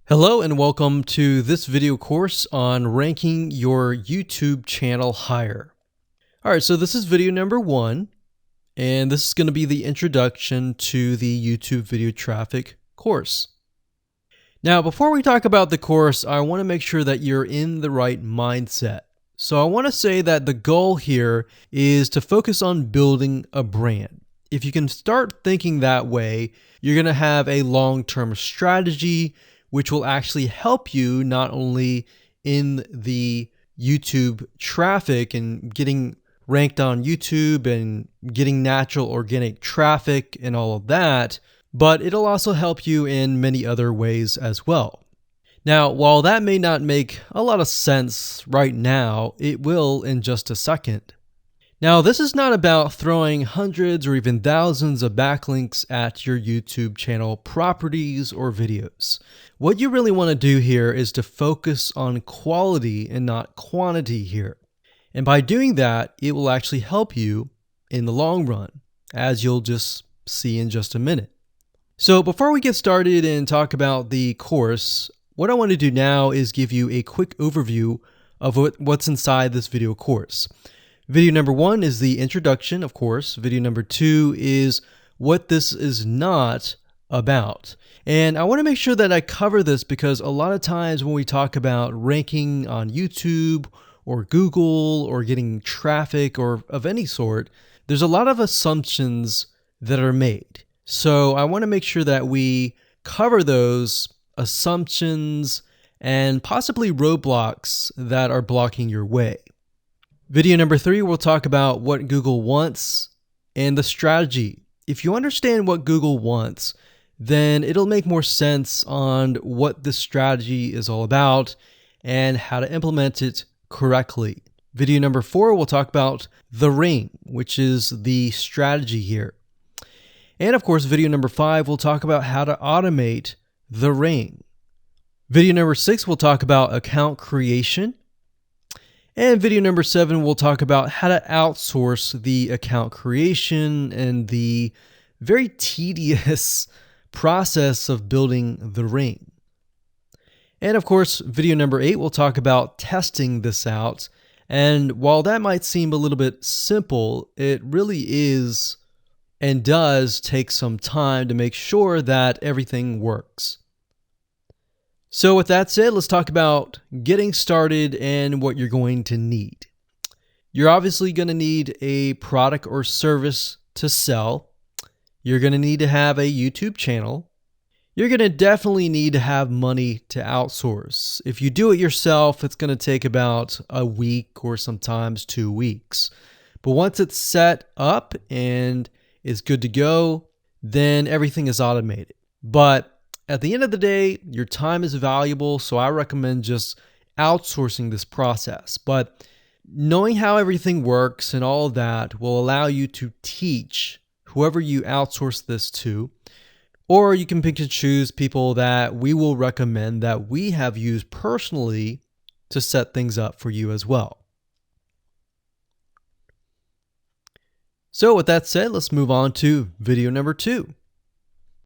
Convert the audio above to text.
Hello and welcome to this video course on ranking your YouTube channel higher. All right, so this is video number 1, and this is going to be the introduction to the YouTube video traffic course. Now, before we talk about the course, I want to make sure that you're in the right mindset. So I want to say that the goal here is to focus on building a brand. If you can start thinking that way, you're going to have a long-term strategy which will actually help you not only in the YouTube traffic and getting ranked on YouTube and getting natural organic traffic and all of that, but it'll also help you in many other ways as well. Now, while that may not make a lot of sense right now, it will in just a second. Now, this is not about throwing hundreds or even thousands of backlinks at your YouTube channel properties or videos. What you really want to do here is to focus on quality and not quantity here. And by doing that, it will actually help you in the long run, as you'll just see in just a minute. So before we get started and talk about the course, what I want to do now is give you a quick overview of what's inside this video course. Video number 1 is the introduction, of course. Video number 2 is what this is not about. And I want to make sure that I cover this because a lot of times when we talk about ranking on YouTube or Google or getting traffic or of any sort, there's a lot of assumptions that are made. So I want to make sure that we cover those assumptions and possibly roadblocks that are blocking your way. Video number 3, we'll talk about what Google wants and the strategy. If you understand what Google wants, then it'll make more sense on what this strategy is all about and how to implement it correctly. Video number 4, we'll talk about the ring, which is the strategy here. And of course, video number 5, we'll talk about how to automate the ring. Video number 6, we'll talk about account creation. And video number 7, we'll talk about how to outsource the account creation and the very tedious process of building the ring. And of course, video number 8, we'll talk about testing this out. And while that might seem a little bit simple, it really is and does take some time to make sure that everything works. So with that said, let's talk about getting started and what you're going to need. You're obviously going to need a product or service to sell. You're going to need to have a YouTube channel. You're going to definitely need to have money to outsource. If you do it yourself, it's going to take about a week or sometimes 2 weeks. But once it's set up and is good to go, then everything is automated. But at the end of the day, your time is valuable, so I recommend just outsourcing this process. But knowing how everything works and all of that will allow you to teach whoever you outsource this to, or you can pick and choose people that we will recommend that we have used personally to set things up for you as well. So with that said, let's move on to video number 2.